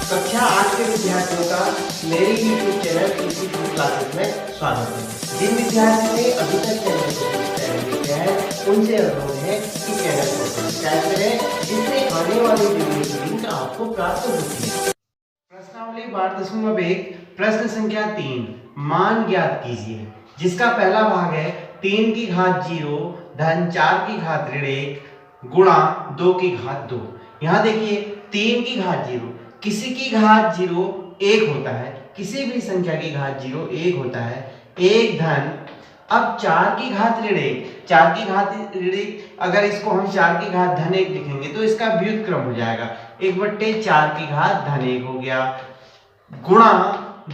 कक्षा 8 के विद्यार्थियों का मेरे YouTube चैनल इसी क्लासेस में स्वागत है। जिन विद्यार्थियों ने अभी तक चैनल को सब्सक्राइब नहीं किया है उनसे अनुरोध है कि चैनल को सब्सक्राइब करें, जिससे आने वाली वीडियो की लिंक आपको प्राप्त होती है। प्रश्नावली 12.1 प्रश्न संख्या 3 मान ज्ञात कीजिए, जिसका पहला भाग है 3 की घात 0 धन 4 की घात ऋण 1 गुणा 2 की घात 2। यहाँ देखिए 3 की घात 0, किसी की घात 0 1 होता है, किसी भी संख्या की घात 0 1 होता है, 1 धन अब 4 की घात ऋण 1, 4 की घात ऋण 1, अगर इसको हम 4 की घात धन 1 लिखेंगे तो इसका व्युत्क्रम हो जाएगा 1/4 की घात धन 1 हो गया गुणा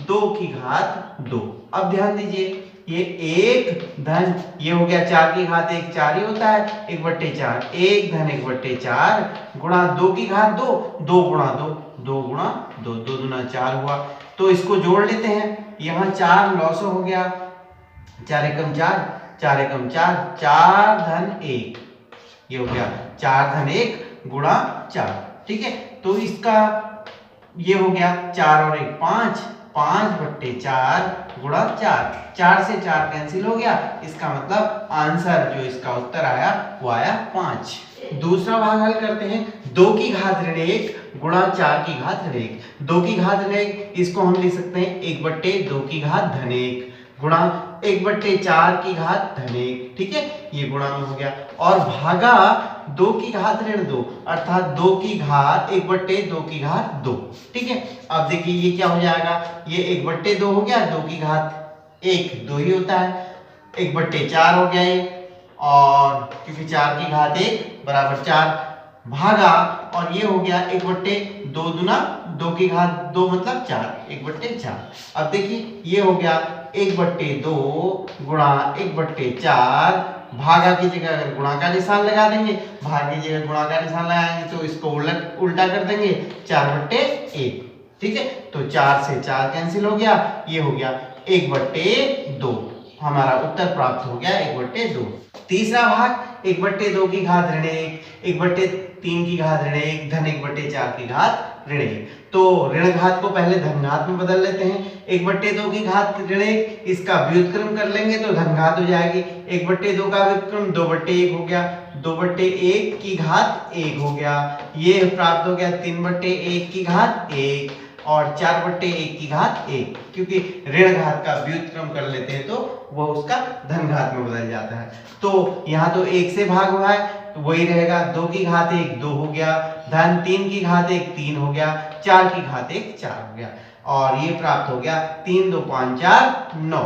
2 की घात 2। अब ध्यान दीजिए ये 1 धन ये हो गया 4 की घात 1 4 ही होता है 1/4, 1 धन 1/4 गुणा 2 की घात 2, 2 गुणा 2, 2 गुणा 2, 2 दूना 4 हुआ। तो इसको जोड़ लेते हैं, यहाँ 4 900 हो गया, 4 एकम 4, 4 एकम 4, 4 धन 1 ये हो गया 4 धन 1 गुणा 4। ठीक है, तो इसका ये हो गया 4 और 1 5, 5/4 गुणा 4, 4 से 4 कैंसिल हो गया, इसका मतलब आंसर जो इसका उत्तर आया वो आया 5। दूसरा भाग हल करते हैं, 2 की घात ऋण 1 गुणा 4 की घात ऋण 1। 2 की घात ऋण 1 इसको हम लिख सकते हैं 1/2 की घात धन 1 गुणा 1/4 की घात धन 1। ठीक है, ये गुणा में हो गया और भागा 2 की घात ऋण 2 अर्थात 2 की घात 1/2 की घात 2। ठीक है, अब देखिए ये क्या हो जाएगा, ये 1/2 हो गया, 2 की घात 1 2 ही होता है, 1/4 हो गया ये, और क्योंकि 4 की घात 1 बराबर 4 भागा और ये हो गया 1/2 दूना 2 की घात 2 मतलब 4 1/4। अब देखिए ये हो गया 1/2 गुणा 1/4 भागा की जगह अगर गुणा का निशान लगा देंगे, भाग की जगह गुणा का निशान लगाएंगे तो इसको उल्टा कर देंगे 4/1। ठीक है, तो 4 से 4 कैंसिल हो गया, ये हो गया 1/2, हमारा उत्तर प्राप्त हो गया 1/2। तीसरा भाग 1/2 की घात ऋण 1, 1/3 की घात ऋण 1 धन 1/4 की घात ऋण 1। तो ऋण घात को पहले धन घात में बदल लेते हैं, 1/2 की घात ऋण 1 इसका व्युत्क्रम कर लेंगे तो धन घात हो जाएगी, 1/2 का व्युत्क्रम 2/1 हो गया, 2/1 की घात 1 हो गया, ये प्राप्त हो गया 3/1 की घात 1 और 4/1 की घात 1, क्योंकि ऋण घात का व्युत्क्रम कर लेते हैं तो वो उसका धन घात में बदल जाता है। तो यहाँ तो 1 से भाग हुआ है तो वही रहेगा, 2 की घात 1 2 हो गया, धन 3 की घात 1 3 हो गया, 4 की घात 1 4 हो गया और ये प्राप्त हो गया 3 2 5 4 9।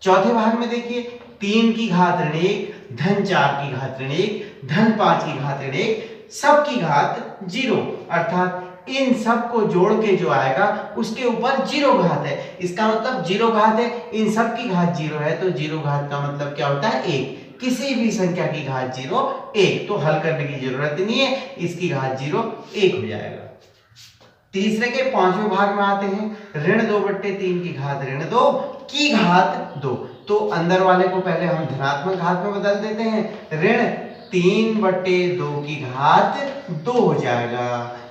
चौथे भाग में देखिए 3 की घात ऋण 1 धन 4 की घात ऋण 1 धन 5 की घात ऋण 1 सब की घात 0 अर्थात इन सब को जोड़ के जो आएगा उसके ऊपर 0 घात है, इसका मतलब 0 घात है, इन सब की घात 0 है तो 0 घात का मतलब क्या होता है 1। किसी भी संख्या की घात 0 1, तो हल करने की जरूरत नहीं है, इसकी घात 0 1 हो जाएगा। तीसरे के पांचवें भाग में आते हैं, ऋण 2/3 की घात ऋण 2 की घात 2। तो अंदर वाले को पहले हम धनात्मक घात में बदल देते हैं, ऋण 3/2 की घात 2 हो जाएगा।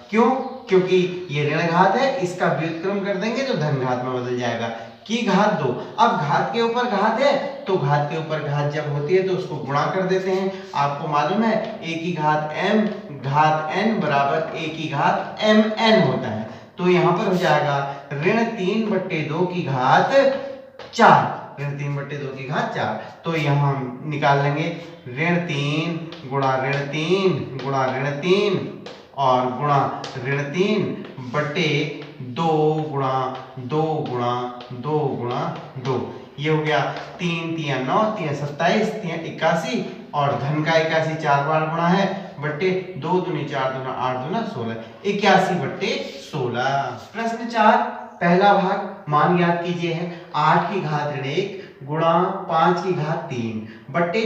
क्यों? क्योंकि ये ऋण घात है, इसका व्युत्क्रम कर देंगे तो धन घात में बदल जाएगा, की घात 2। अब घात के ऊपर घात है तो घात के ऊपर घात जब होती है तो उसको गुणा कर देते हैं। आपको मालूम है a की घात m घात n बराबर a की घात mn होता है, तो यहाँ पर हो जाएगा ऋण 3/2 की घात 4, ऋण 3/2 की घात 4। तो यहाँ हम निकाल लेंगे ऋण 3 गुणा ऋण 3 गुणा ऋण 3 और गुणा ऋण 3/2 गुणा 2 गुणा 2 गुणा 2, ये हो गया 3 3 9 3 27 3 81 और धन का 81 4 बार गुणा है बट्टे 2 दूनी 4 दूना 8 दूना 16, 81/16। प्रश्न 4 पहला भाग मान ज्ञात कीजिए है, 8 की घात ऋण 1 गुणा 5 की घात 3 बट्टे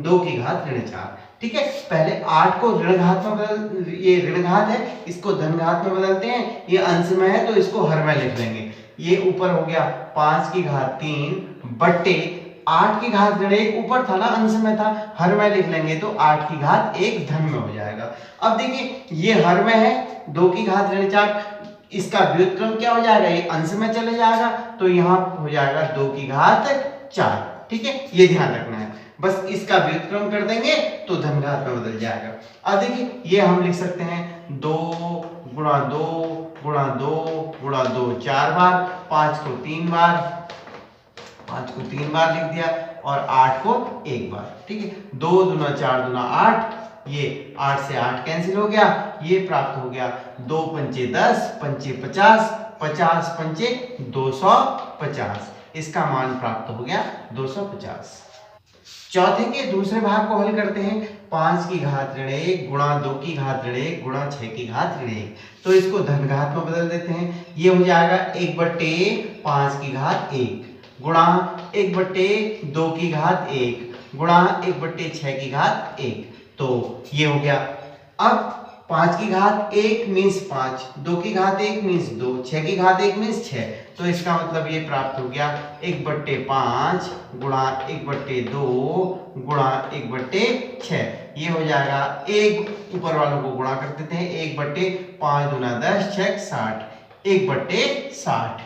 2 की घात ऋण 4। ठीक है, पहले 8 को ऋण घात में बदल, ये ऋण घात है इसको धन घात में बदलते हैं, ये अंश में है तो इसको हर में लिख लेंगे, ये ऊपर हो गया 5 की घात 3 बट्टे 8 की घात ऋण 1 ऊपर था ना, अंश में था, हर में लिख लेंगे तो 8 की घात 1 धन में हो जाएगा। अब देखिए ये हर में है, 2 की घात ऋण 4 इसका व्युत्क्रम क्या हो जाएगा, ये अंश में चले जाएगा तो यहाँ हो जाएगा 2 की घात 4। ठीक है, ये ध्यान रखना है। बस इसका व्युत्क्रम कर देंगे तो धन घात में बदल जाएगा। अब देखिए ये हम लिख सकते हैं 2 गुणा 2 गुणा 2 गुणा 2 4 बार, 5 को 3 बार, 5 को 3 बार लिख दिया और 8 को 1 बार। ठीक है, 2 दूना 4 दूना 8, ये 8 से 8 कैंसिल हो गया, ये प्राप्त हो गया 2 पंचे 10, पंचे 50, 50 पंचे 250, इसका मान प्राप्त हो गया 250। चौथे के दूसरे भाग को हल करते हैं। 5 की घात ऋण 1 गुणा 2 की घात ऋण 1 गुणा 6 की घात ऋण 1, तो इसको धन घात में बदल देते हैं। ये हो जाएगा 1/5 की घात 1 गुणा 1/2 की घात 1 गुणा 1/6 की घात 1, तो ये हो गया। अब 5 की घात 1 मीन्स 5, 2 की घात 1 मीन्स 2, 6 की घात 1 मीन्स 6, तो इसका मतलब ये प्राप्त हो गया 1/5 गुणा 1/2 गुणा 1/6, ये हो जाएगा। एक ऊपर वालों को गुणा कर देते हैं, 1/5 दूना 10 6 60, 1/60।